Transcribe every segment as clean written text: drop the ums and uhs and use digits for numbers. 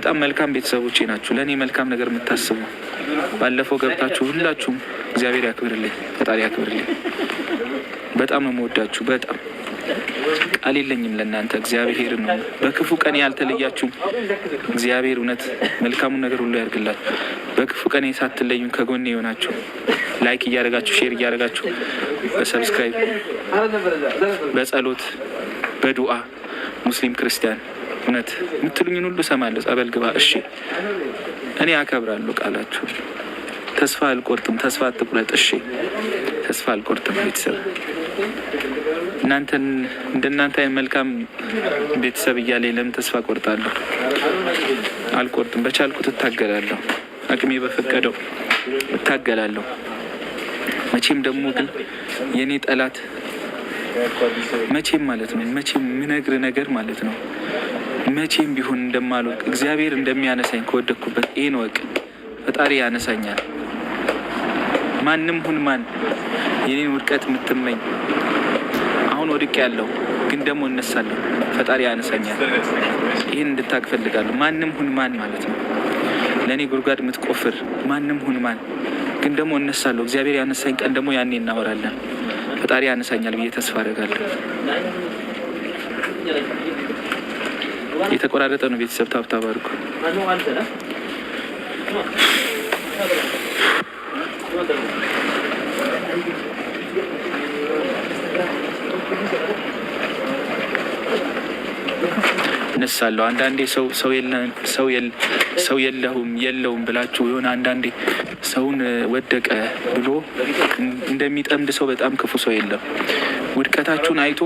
በጣም መልካም ቤተሰቦቼ ናችሁ። ለእኔ መልካም ነገር የምታስቡ ባለፈው ገብታችሁ ሁላችሁም እግዚአብሔር ያክብርልኝ፣ ፈጣሪ ያክብርልኝ። በጣም ነው የምወዳችሁ። በጣም ቃል የለኝም ለእናንተ። እግዚአብሔር ነው በክፉ ቀን ያልተለያችሁኝ። እግዚአብሔር እውነት መልካሙን ነገር ሁሉ ያድርግላችሁ። በክፉ ቀን ሳትለዩኝ ከጎኔ የሆናችሁ ላይክ እያደረጋችሁ ሼር እያደረጋችሁ በሰብስክራይብ በጸሎት በዱዓ ሙስሊም ክርስቲያን እውነት የምትሉኝን ሁሉ እሰማለሁ። ጸበል ግባ እሺ፣ እኔ አከብራለሁ ቃላችሁ። ተስፋ አልቆርጥም። ተስፋ አትቁረጥ እሺ። ተስፋ አልቆርጥም። ቤተሰብ እናንተን እንደናንተ መልካም ቤተሰብ እያለኝ ለምን ተስፋ ቆርጣለሁ? አልቆርጥም። በቻልኩት እታገላለሁ። አቅሜ በፈቀደው እታገላለሁ። መቼም ደግሞ ግን የኔ ጠላት መቼም ማለት ነው መቼም ምነግር ነገር ማለት ነው መቼም ቢሆን እንደማልወድቅ እግዚአብሔር እንደሚያነሳኝ ከወደቅኩበት ይሄን ወቅ ፈጣሪ ያነሳኛል። ማንም ሁን ማን የኔን ውድቀት የምትመኝ አሁን ወድቅ ያለው ግን ደግሞ እነሳለሁ። ፈጣሪ ያነሳኛል። ይህን እንድታቅ ፈልጋለሁ። ማንም ሁን ማን ማለት ነው ለእኔ ጉድጓድ የምትቆፍር ማንም ሁን ማን ግን ደግሞ እነሳለሁ። እግዚአብሔር ያነሳኝ ቀን ደግሞ ያኔ እናወራለን። ፈጣሪ ያነሳኛል ብዬ ተስፋ አደርጋለሁ። የተቆራረጠ ነው ቤተሰብ። ታብታብ አድርጉ። እነሳለሁ። አንዳንዴ ሰው የለውም ብላችሁ የሆነ አንዳንዴ ሰውን ወደቀ ብሎ እንደሚጠምድ ሰው በጣም ክፉ ሰው የለም። ውድቀታችሁን አይቶ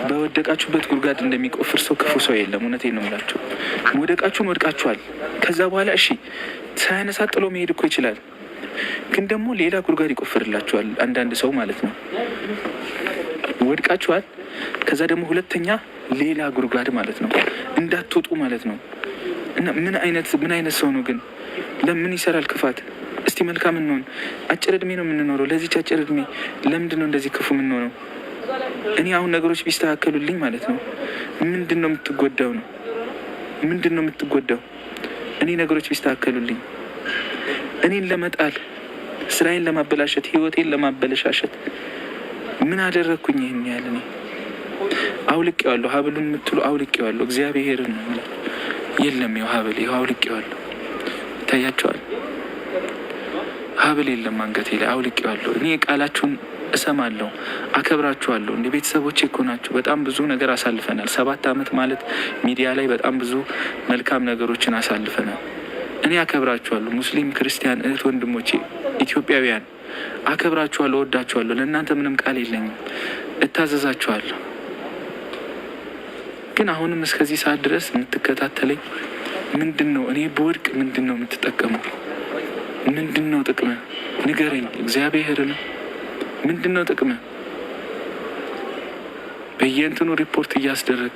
በወደቃችሁበት ጉድጓድ እንደሚቆፍር ሰው ክፉ ሰው የለም። እውነቴን ነው የምላችሁ። መውደቃችሁን ወድቃችኋል። ከዛ በኋላ እሺ ሳያነሳ ጥሎ መሄድ እኮ ይችላል። ግን ደግሞ ሌላ ጉድጓድ ይቆፍርላችኋል። አንዳንድ ሰው ማለት ነው ወድቃችኋል። ከዛ ደግሞ ሁለተኛ ሌላ ጉድጓድ ማለት ነው እንዳትወጡ ማለት ነው። እና ምን አይነት ሰው ነው ግን? ለምን ይሰራል ክፋት? እስቲ መልካም እንሆን። አጭር እድሜ ነው የምንኖረው። ለዚች አጭር እድሜ ለምንድን ነው እንደዚህ ክፉ የምንሆነው? እኔ አሁን ነገሮች ቢስተካከሉልኝ ማለት ነው ምንድን ነው የምትጎዳው ነው? ምንድን ነው የምትጎዳው? እኔ ነገሮች ቢስተካከሉልኝ እኔን ለመጣል ስራዬን ለማበላሸት ህይወቴን ለማበለሻሸት ምን አደረግኩኝ? ይህን ያህል እኔ አውልቄዋለሁ። ሀብሉን የምትሉ አውልቄዋለሁ። እግዚአብሔርን ነው የለም። ይኸው ሀብል ይኸው አውልቄዋለሁ። ይታያቸዋል። ሀብል የለም አንገቴ ላይ አውልቄዋለሁ። እኔ ቃላችሁን እሰማለሁ፣ አከብራችኋለሁ። እንደ ቤተሰቦቼ እኮ ናችሁ። በጣም ብዙ ነገር አሳልፈናል። 7 ዓመት ማለት ሚዲያ ላይ በጣም ብዙ መልካም ነገሮችን አሳልፈናል። እኔ አከብራችኋለሁ። ሙስሊም ክርስቲያን እህት ወንድሞቼ ኢትዮጵያውያን አከብራችኋለሁ፣ ወዳችኋለሁ። ለእናንተ ምንም ቃል የለኝም፣ እታዘዛችኋለሁ። ግን አሁንም እስከዚህ ሰዓት ድረስ የምትከታተለኝ ምንድን ነው? እኔ በወድቅ ምንድን ነው የምትጠቀመው? ምንድን ነው ጥቅም? ንገረኝ። እግዚአብሔርን ምንድን ነው ጥቅም? በየእንትኑ ሪፖርት እያስደረግ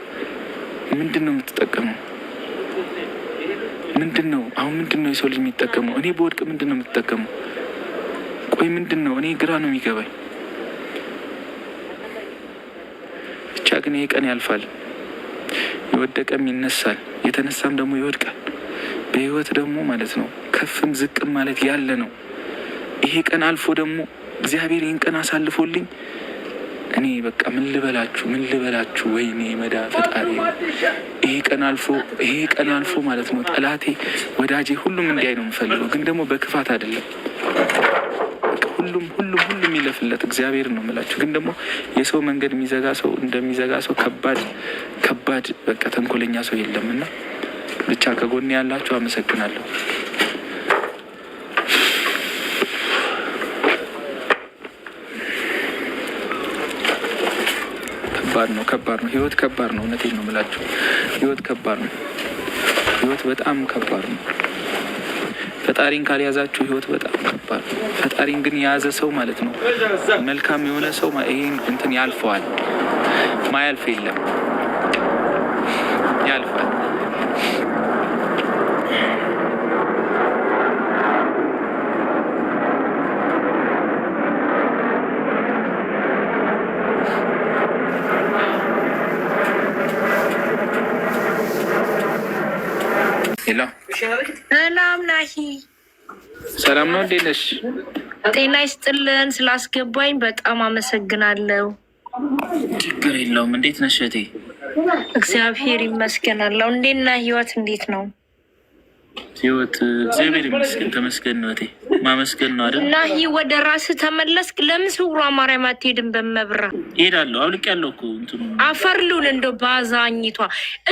ምንድን ነው የምትጠቀመው? ምንድን ነው አሁን? ምንድን ነው የሰው ልጅ የሚጠቀመው? እኔ በወድቅ ምንድን ነው የምትጠቀመው? ቆይ ምንድን ነው? እኔ ግራ ነው የሚገባኝ። ብቻ ግን ይሄ ቀን ያልፋል። የወደቀም ይነሳል፣ የተነሳም ደግሞ ይወድቃል። በህይወት ደግሞ ማለት ነው ከፍም ዝቅም ማለት ያለ ነው። ይሄ ቀን አልፎ ደግሞ እግዚአብሔር ይህን ቀን አሳልፎልኝ እኔ በቃ ምን ልበላችሁ ወይኔ መዳ ፈጣሪ። ይሄ ቀን አልፎ ማለት ነው ጠላቴ ወዳጄ ሁሉም እንዲያይ ነው የምፈልገው። ግን ደግሞ በክፋት አይደለም። ሁሉም ይለፍለት እግዚአብሔር ነው የምላችሁ። ግን ደግሞ የሰው መንገድ የሚዘጋ ሰው እንደሚዘጋ ሰው ከባድ በቃ ተንኮለኛ ሰው የለም። እና ብቻ ከጎኔ ያላችሁ አመሰግናለሁ። ከባድ ነው ህይወት፣ ከባድ ነው። እውነቴን ነው የምላችሁ ህይወት ከባድ ነው። ህይወት በጣም ከባድ ነው። ፈጣሪን ካልያዛችሁ ህይወት በጣም ከባድ ነው። ፈጣሪን ግን የያዘ ሰው ማለት ነው መልካም የሆነ ሰው ይሄን እንትን ያልፈዋል። ማያልፍ የለም፣ ያልፋል። ሄሎ ሰላም ናሂ። ሰላም ነው፣ እንዴት ነሽ? ጤና ይስጥልን። ስላስገባኝ በጣም አመሰግናለሁ። ችግር የለውም። እንዴት ነሽ እህቴ? እግዚአብሔር ይመስገናለሁ። እንዴት ነህ? ህይወት እንዴት ነው? ህይወት እግዚአብሔር ይመስገን፣ ተመስገን ነው እህቴ። ማመስገን ነው አይደል? ናሂ ወደ ራስህ ተመለስክ? ለምን ስውሯ ማርያም አትሄድም? በመብራ እሄዳለሁ። አውልቄያለሁ እኮ እንትኑ አፈርሉን እንደው ባዛኝቷ።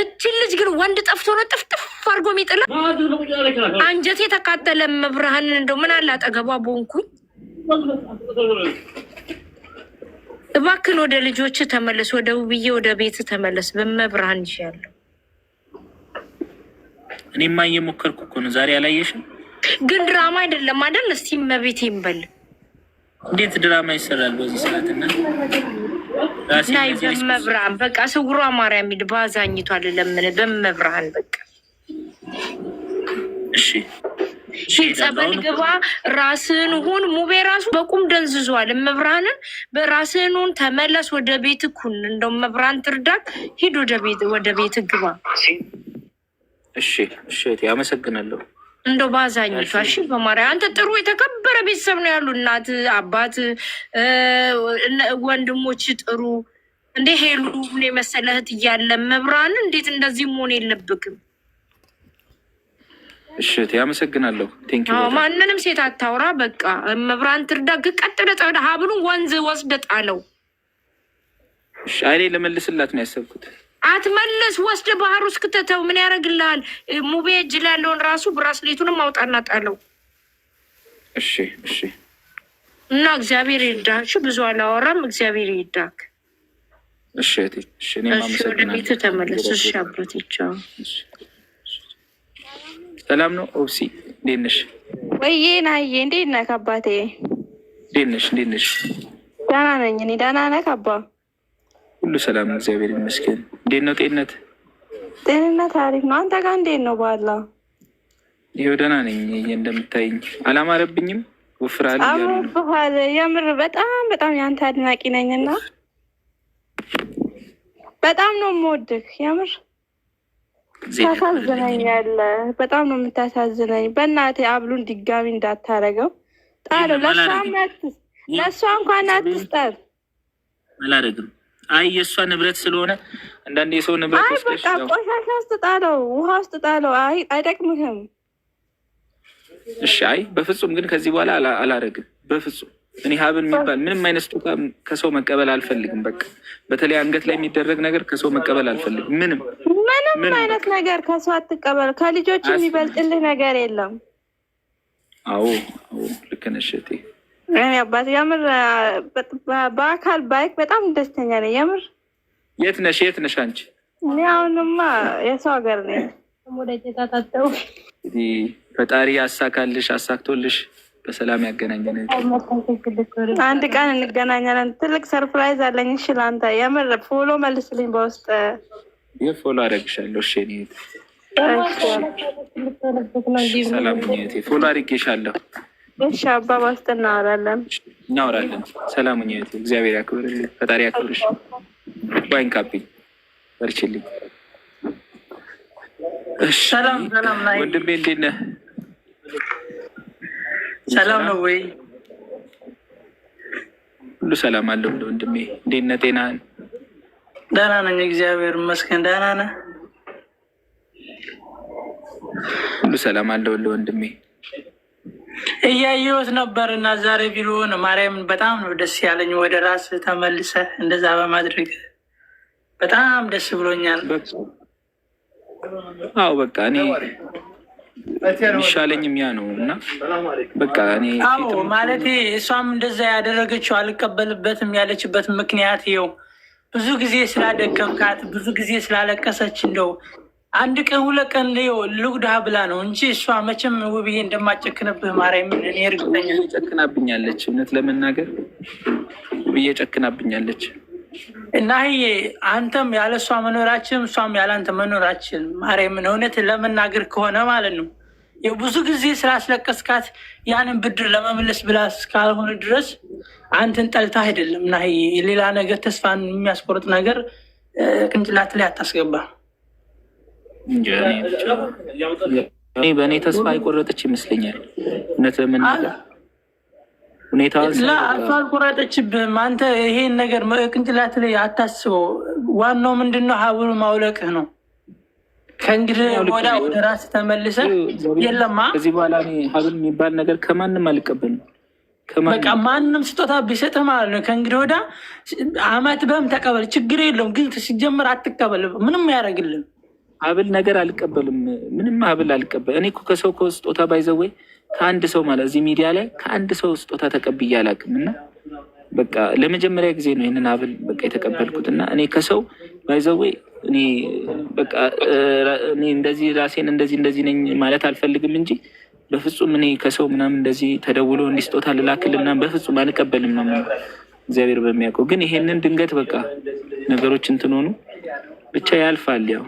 እችን ልጅ ግን ወንድ ጠፍቶ ነው ጥፍጥፍ አድርጎ የሚጥላ። አንጀቴ ተቃጠለ። መብርሃንን እንደው ምን አለ አጠገቧ ቦንኩኝ። እባክን ወደ ልጆች ተመለስ፣ ወደ ውብዬ ወደ ቤት ተመለስ። በመብርሃን ይሻለሁ። እኔማ እየሞከርኩ እኮ ነው። ዛሬ አላየሽም? ግን ድራማ አይደለም አይደል? እስቲ መቤት ይንበል። እንዴት ድራማ ይሰራል በዚህ ሰዓትና? ናይ በመብርሃን በቃ ስውሯ ማርያም ሂድ። ባዛኝቷ ለምን በመብርሃን በቃ እሺ ጸበል ግባ፣ ራስህን ሁን። ሙቤ ራሱ በቁም ደንዝዟል። መብርሃንን በራስህን ሁን፣ ተመለስ ወደ ቤት ኩን። እንደው መብርሃን ትርዳት። ሂድ ወደ ቤት ግባ። እሺ እሺ፣ አመሰግናለሁ። እንደው ባዛኝቷ እሺ። በማርያም አንተ ጥሩ የተከበረ ቤተሰብ ነው ያሉ፣ እናት አባት ወንድሞች ጥሩ። እንደ ሄሉ የመሰለ እህት እያለ መብርሃን እንዴት እንደዚህ መሆን የለብክም። እሺ አመሰግናለሁ። ቴንኪው። ማንንም ሴት አታውራ። በቃ መብርሃን ትርዳ። ቀጥለ ጸዳ ሀብሉን ወንዝ ወስደ ጣለው። እሺ አይኔ ለመልስላት ነው ያሰብኩት። አትመልስ፣ ወስደ ባህር ውስጥ ክትተው። ምን ያደርግልሃል? ሙቤ እጅ ላይ ያለውን ራሱ ብራስሌቱንም አውጣና ጣለው። እሺ እሺ። እና እግዚአብሔር ይርዳህ። እሺ ብዙ አላወራም። እግዚአብሔር ይርዳህ። እሺ እሺ። እኔ ማመሰግናለሁ። ወደ ቤት ተመለስ። እሺ አብሮት ይቻው። ሰላም ነው ኦብሲ፣ እንዴት ነሽ? ወይዬ ናዬ፣ እንዴት ነህ አባቴ? እንዴት ነሽ? እንዴት ነሽ? ደህና ነኝ እኔ። ደህና ነህ አባ? ሁሉ ሰላም እግዚአብሔር ይመስገን። እንዴት ነው ጤንነት? ጤንነት አሪፍ ነው። አንተ ጋር እንዴት ነው? ባላ ይኸው ደህና ነኝ። እንደምታይኝ አላማረብኝም። ወፍራል አምሮብሃል። የምር በጣም የአንተ አድናቂ ነኝና በጣም ነው የምወድህ የምር። ታሳዝነኛለህ። በጣም ነው የምታሳዝነኝ። በእናትህ አብሉን ድጋሚ እንዳታረገው። ጣለው። ለእሷ እንኳን አትስጠር። አላደርግም። አይ የእሷ ንብረት ስለሆነ አንዳንድ የሰው ንብረት በቃ ቆሻሻ ውስጥ ጣለው፣ ውሃ ውስጥ ጣለው። አይጠቅምህም። እሺ አይ በፍጹም ግን ከዚህ በኋላ አላደርግም በፍጹም። እኔ ሀብል የሚባል ምንም አይነት ስጦታ ከሰው መቀበል አልፈልግም። በቃ በተለይ አንገት ላይ የሚደረግ ነገር ከሰው መቀበል አልፈልግም። ምንም አይነት ነገር ከሰው አትቀበል። ከልጆች የሚበልጥልህ ነገር የለም። አዎ ልክ ነሽ እህቴ። እኔ አባት የምር በአካል ባይክ በጣም ደስተኛ ነኝ የምር። የት ነሽ አንቺ? እኔ አሁንማ የሰው ሀገር ነኝ። እንግዲህ ፈጣሪ ያሳካልሽ፣ አሳክቶልሽ በሰላም ያገናኘን። አንድ ቀን እንገናኛለን። ትልቅ ሰርፕራይዝ አለኝ። እሺ ለአንተ የምር ፎሎ መልስልኝ በውስጥ። የፎሎ አደርግሻለሁ። እሺ እኔ ሰላም ሁኚ። ፎሎ አድርጌሻለሁ። እሺ አባ በውስጥ እናወራለን። ሰላም ሁኚ። እግዚአብሔር ያክብርልኝ፣ ፈጣሪ ያክብርሽ። ዋይን ካፒኝ በርችልኝ። ሰላም ወንድሜ እንዴት ነህ? ሰላም ነው ወይ? ሁሉ ሰላም አለው ወንድሜ። እንዴት ነህ? ጤናህን? ደህና ነኝ እግዚአብሔር ይመስገን። ደህና ነህ? ሁሉ ሰላም አለው ወንድሜ። እያየሁት ነበር እና ዛሬ ቪዲዮውን ማርያምን በጣም ነው ደስ ያለኝ። ወደ ራስ ተመልሰህ እንደዛ በማድረግ በጣም ደስ ብሎኛል። አዎ በቃ እኔ የሚሻለኝም ያ ነው እና በቃ እኔ ማለቴ እሷም እንደዛ ያደረገችው አልቀበልበትም ያለችበት ምክንያት ይኸው ብዙ ጊዜ ስላደከምካት፣ ብዙ ጊዜ ስላለቀሰች እንደው አንድ ቀን ሁለት ቀን ልጉዳህ ብላ ነው እንጂ እሷ መቼም ውብዬ እንደማጨክንብህ ማርያምን እኔ እርግጠኛ። ጨክናብኛለች፣ እውነት ለመናገር ውብዬ ጨክናብኛለች። እና ይሄ አንተም ያለ እሷ መኖራችን እሷም ያለ አንተ መኖራችን ማርያምን እውነት ለመናገር ከሆነ ማለት ነው ብዙ ጊዜ ስላስለቀስካት ያንን ብድር ለመመለስ ብላ እስካልሆነ ድረስ አንተን ጠልታ አይደለም። እና ሌላ ነገር ተስፋን የሚያስቆርጥ ነገር ቅንጭላት ላይ አታስገባ። እኔ በእኔ ተስፋ አይቆረጠች ይመስለኛል እውነት ለመናገር ሁኔታውን እሷ አልቆረጠችብህም። አንተ ይሄን ነገር ቅንጭላት ላይ አታስበው። ዋናው ምንድነው ሀብሉ ማውለቅህ ነው። ከእንግዲህ ወደ ራስ ተመልሰህ የለማ ከዚህ በኋላ ሀብል የሚባል ነገር ከማንም አልቀበልም። በቃ ማንም ስጦታ ቢሰጥህ ማለት ነው ከእንግዲህ ወዳ አመት በም ተቀበል፣ ችግር የለውም። ግን ሲጀምር አትቀበል፣ ምንም ያደርግልን ሀብል ነገር አልቀበልም። ምንም ሀብል አልቀበል። እኔ እኮ ከሰው ስጦታ ባይዘወይ ከአንድ ሰው ማለት እዚህ ሚዲያ ላይ ከአንድ ሰው ስጦታ ተቀብዬ አላውቅም። እና በቃ ለመጀመሪያ ጊዜ ነው ይህንን ሀብል በቃ የተቀበልኩት። እና እኔ ከሰው ባይዘወይ እኔ በቃ እኔ እንደዚህ ራሴን እንደዚህ ነኝ ማለት አልፈልግም እንጂ በፍጹም እኔ ከሰው ምናምን እንደዚህ ተደውሎ እንዲስጦታ ልላክል ምናምን በፍጹም አልቀበልም ነው እግዚአብሔር በሚያውቀው። ግን ይሄንን ድንገት በቃ ነገሮች እንትን ሆኑ ብቻ ያልፋል ያው